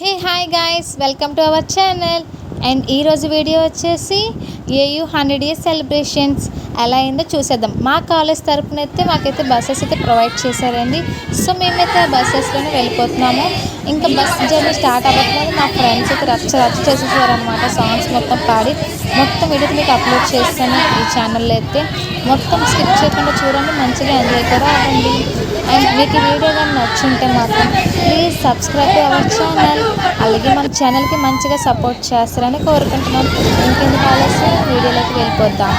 Hey hi guys, welcome to our channel. And ఈరోజు video వచ్చేసి AU 100 years celebrations ఎలా అయిందో చూసేద్దాం. మా కాలేజ్ తరపున అయితే మాకైతే బస్సెస్ అయితే ప్రొవైడ్ చేశారండి. సో మేమైతే ఆ బస్సెస్లోనే వెళ్ళిపోతున్నాము. ఇంకా బస్ జర్నీ స్టార్ట్ అవ్వట్లేదు. మా ఫ్రెండ్స్ అయితే రచ్చ చేసేసారనమాట. సాంగ్స్ మొత్తం పాడి మొత్తం వీడియో మీకు అప్లోడ్ చేస్తాను ఈ ఛానల్లో. అయితే మొత్తం స్కిప్ చేయకుండా చూడండి, మంచిగా ఎంజాయ్ కూడా అవ్వండి. అండ్ మీకు ఈ వీడియో కానీ నచ్చుంటే మాత్రం please subscribe to our channel. అలాగే మన ఛానల్కి మంచిగా సపోర్ట్ చేస్తారని కోరుకుంటున్నాం. ఇంకెందుకు ఆలస్యం, వీడియోలోకి వెళ్ళిపోద్దాం.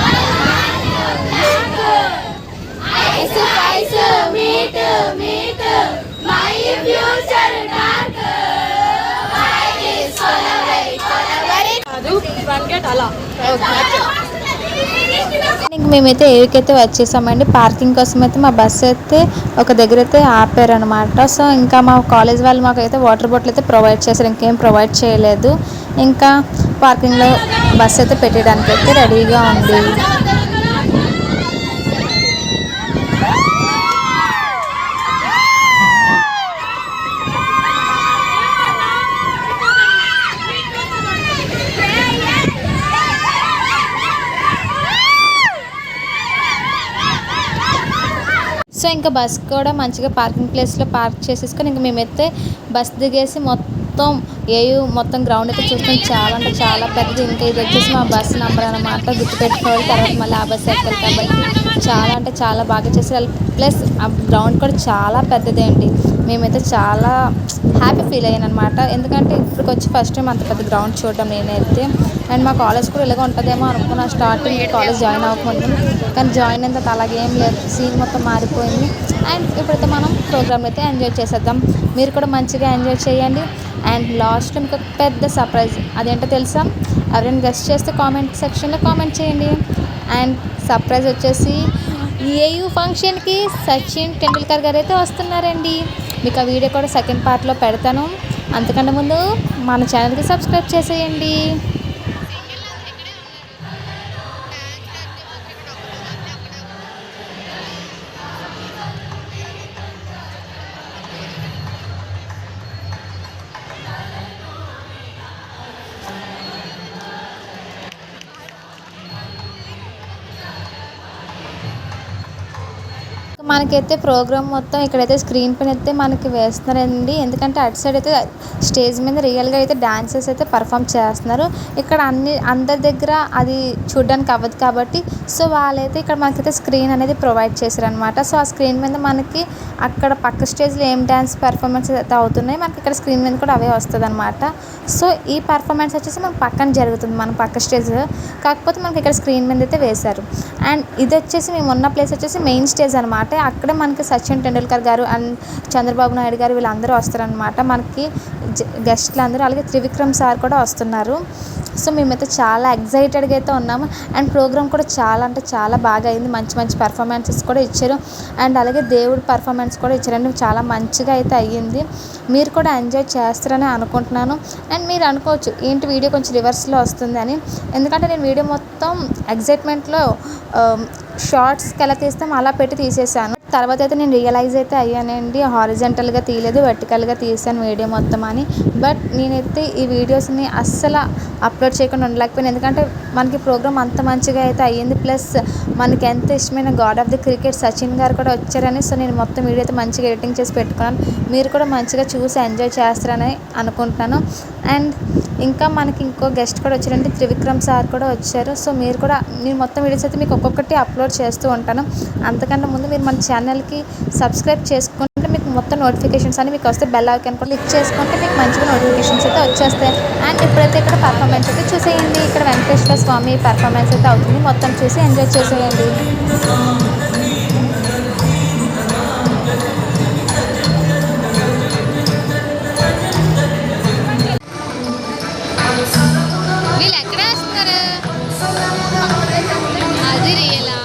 ఇంక మేమైతే ఏవికైతే వచ్చేసామండి. పార్కింగ్ కోసం అయితే మా బస్సు అయితే ఒక దగ్గర అయితే ఆపారనమాట. సో ఇంకా మా కాలేజ్ వాళ్ళు మాకైతే వాటర్ బాటిల్ అయితే ప్రొవైడ్ చేశారు, ఇంకేం ప్రొవైడ్ చేయలేదు. ఇంకా పార్కింగ్లో బస్సు అయితే పెట్టడానికి అయితే రెడీగా ఉంది. సో ఇంకా బస్ కూడా మంచిగా పార్కింగ్ ప్లేస్లో పార్క్ చేసేసుకొని ఇంకా మేమైతే బస్ దిగేసి మొత్తం ఏయూ మొత్తం గ్రౌండ్ అయితే చూస్తాం. చాలా అంటే చాలా పెద్దది. ఇంకా ఇది వచ్చేసి మా బస్ నెంబర్ అనమాట, గుర్తుపెట్టుకోవాలి. తర్వాత మళ్ళీ ఆ బస్ ఎక్కాలి కాబట్టి చాలా అంటే చాలా బాగా చేసేయాలి. ప్లస్ ఆ గ్రౌండ్ కూడా చాలా పెద్దదే అండి. మేమైతే చాలా హ్యాపీ ఫీల్ అయ్యాను అనమాట. ఎందుకంటే ఇప్పటికి వచ్చి ఫస్ట్ టైం అంత పెద్ద గ్రౌండ్ చూడడం నేనైతే. అండ్ మా కాలేజ్ కూడా ఇలాగ ఉంటుందేమో అనుకున్నా స్టార్టింగ్ కాలేజ్ జాయిన్ అవ్వకముందు. కానీ జాయిన్ అయిన తర్వాత అలాగేం లేదు, సీన్ మొత్తం మారిపోయింది. అండ్ ఇప్పుడైతే మనం ప్రోగ్రామ్ అయితే ఎంజాయ్ చేసేద్దాం. మీరు కూడా మంచిగా ఎంజాయ్ చేయండి. అండ్ లాస్ట్లో మీకు ఒక పెద్ద సర్ప్రైజ్, అదేంటో తెలుసా? ఎవరైనా గెస్ట్ చేస్తే కామెంట్ సెక్షన్లో కామెంట్ చేయండి. అండ్ సర్ప్రైజ్ వచ్చేసి ఏయూ ఫంక్షన్కి సచిన్ టెండూల్కర్ గారు అయితే వస్తున్నారండి. మీకు ఆ వీడియో కూడా సెకండ్ పార్ట్లో పెడతాను. అంతకంటే ముందు మన ఛానల్కి సబ్స్క్రైబ్ చేసేయండి. మనకైతే ప్రోగ్రామ్ మొత్తం ఇక్కడైతే స్క్రీన్ పైన అయితే మనకి వేస్తున్నారండి. ఎందుకంటే అటు సైడ్ అయితే స్టేజ్ మీద రియల్గా అయితే డాన్సెస్ అయితే పర్ఫామ్ చేస్తున్నారు. ఇక్కడ అందరి దగ్గర అది చూడడానికి అవ్వదు కాబట్టి సో వాళ్ళైతే ఇక్కడ మనకైతే స్క్రీన్ అనేది ప్రొవైడ్ చేశారనమాట. సో ఆ స్క్రీన్ మీద మనకి అక్కడ పక్క స్టేజ్లో ఏం డ్యాన్స్ పర్ఫార్మెన్స్ అయితే అవుతున్నాయి, మనకి ఇక్కడ స్క్రీన్ మీద కూడా అవే వస్తుంది అనమాట. సో ఈ పర్ఫార్మెన్స్ వచ్చేసి మనకు పక్కన జరుగుతుంది, మన పక్క స్టేజ్. కాకపోతే మనకి ఇక్కడ స్క్రీన్ మీద అయితే వేశారు. అండ్ ఇది వచ్చేసి మేము ఉన్న ప్లేస్ వచ్చేసి మెయిన్ స్టేజ్ అనమాట. అక్కడే మనకి సచిన్ టెండూల్కర్ గారు అండ్ చంద్రబాబు నాయుడు గారు వీళ్ళందరూ వస్తారనమాట మనకి గెస్ట్లు అందరూ. అలాగే త్రివిక్రమ్ సార్ కూడా వస్తున్నారు. సో మేమైతే చాలా ఎగ్జైటెడ్గా అయితే ఉన్నాము. అండ్ ప్రోగ్రామ్ కూడా చాలా అంటే చాలా బాగా అయింది. మంచి మంచి పర్ఫార్మెన్సెస్ కూడా ఇచ్చారు. అండ్ అలాగే దేవుడి పర్ఫార్మెన్స్ కూడా ఇచ్చారండి. చాలా మంచిగా అయితే అయ్యింది. మీరు కూడా ఎంజాయ్ చేస్తారని అనుకుంటున్నాను. అండ్ మీరు అనుకోవచ్చు ఏంటి వీడియో కొంచెం రివర్స్లో వస్తుంది అని. ఎందుకంటే నేను వీడియో మొత్తం ఎగ్జైట్మెంట్లో షార్ట్స్కి ఎలా తీస్తాం అలా పెట్టి తీసేసాను. తర్వాత అయితే నేను రియలైజ్ అయితే అయ్యానండి, హారిజెంటల్గా తీయలేదు, వర్టికల్గా తీసాను వీడియో మొత్తం అని. బట్ నేనైతే ఈ వీడియోస్ని అస్సలు అప్లోడ్ చేయకుండా ఉండలేకపోయాను. ఎందుకంటే మనకి ప్రోగ్రామ్ అంత మంచిగా అయితే అయ్యింది. ప్లస్ మనకి ఎంత ఇష్టమైన God of the cricket Sachin గారు కూడా వచ్చారని. సో నేను మొత్తం వీడియో అయితే మంచిగా ఎడిటింగ్ చేసి పెట్టుకున్నాను. మీరు కూడా మంచిగా చూసి ఎంజాయ్ చేస్తారని అనుకుంటున్నాను. అండ్ ఇంకా మనకి ఇంకో గెస్ట్ కూడా వచ్చారండి, త్రివిక్రమ్ సార్ కూడా వచ్చారు. సో మీరు మొత్తం వీడియోస్ అయితే మీకు ఒక్కొక్కటి అప్లోడ్ చేస్తూ ఉంటాను. అంతకన్నా ముందు మీరు మన ఛానల్కి సబ్స్క్రైబ్ చేసుకుంటే మీకు మొత్తం నోటిఫికేషన్స్ అని మీకు వస్తే బెల్ ఐకాన్ కూడా క్లిక్ చేసుకుంటే మీకు మంచిగా నోటిఫికేషన్స్ అయితే వచ్చేస్తాయి. అండ్ ఇప్పుడైతే ఇక్కడ పర్ఫార్మెన్స్ అయితే చూసేయండి. ఇక్కడ వెంకటేశ్వర స్వామి పర్ఫార్మెన్స్ అయితే అవుతుంది, మొత్తం చూసి ఎంజాయ్ చేసేయండి. వీళ్ళు ఎక్కడ వేస్తున్నారు? అది రియలా?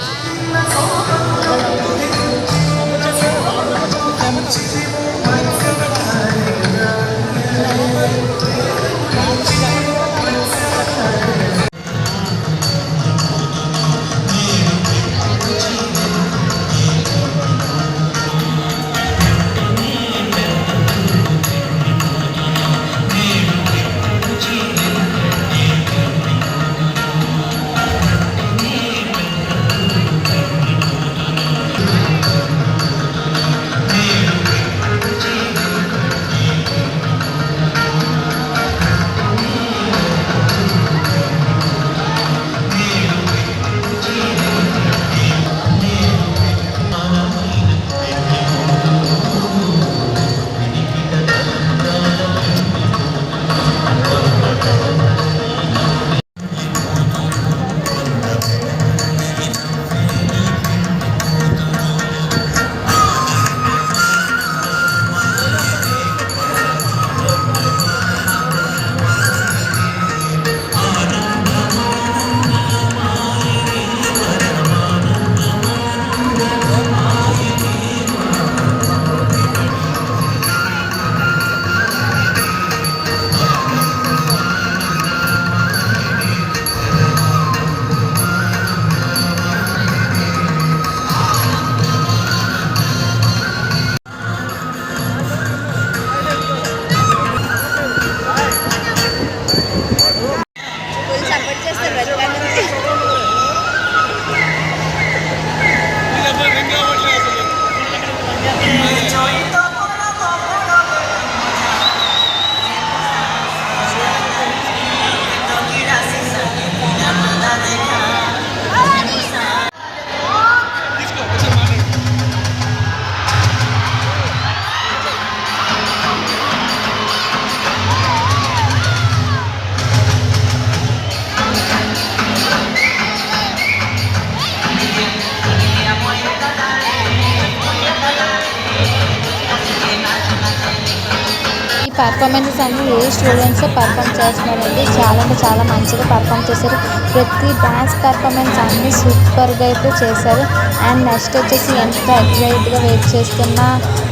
పర్ఫార్మెన్సెస్ అన్ని ఏ స్టూడెంట్స్ పర్ఫామ్ చేస్తున్నారండి. చాలా అంటే చాలా మంచిగా పర్ఫామ్ చేశారు. ప్రతి డాన్స్ పర్ఫార్మెన్స్ అన్ని సూపర్గా అయితే చేశారు. అండ్ నెక్స్ట్ వచ్చేసి ఎంత ఎగ్జైట్గా వెయిట్ చేస్తున్న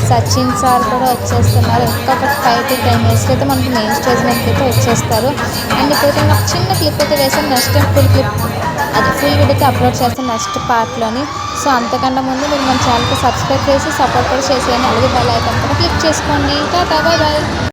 సచిన్ సార్ కూడా వచ్చేస్తున్నారు. ఇంకొక 5 to 10 minutes అయితే మనకి మెయిన్ స్టేజ్ మీదకి అయితే వచ్చేస్తారు. అండ్ ఇప్పుడైతే నేను ఒక చిన్న క్లిప్ అయితే వేసాను. నెక్స్ట్ టైం ఫుల్ వీడియో అయితే అప్లోడ్ చేస్తాను నెక్స్ట్ పార్ట్లోని. సో అంతకన్నా ముందు మీరు మన ఛానల్కి సబ్స్క్రైబ్ చేసి సపోర్ట్ కూడా చేసేయండి. అలాగే బెల్ ఐకాన్ కూడా క్లిక్ చేసుకోండి. టాటా, బాయ్ బాయ్.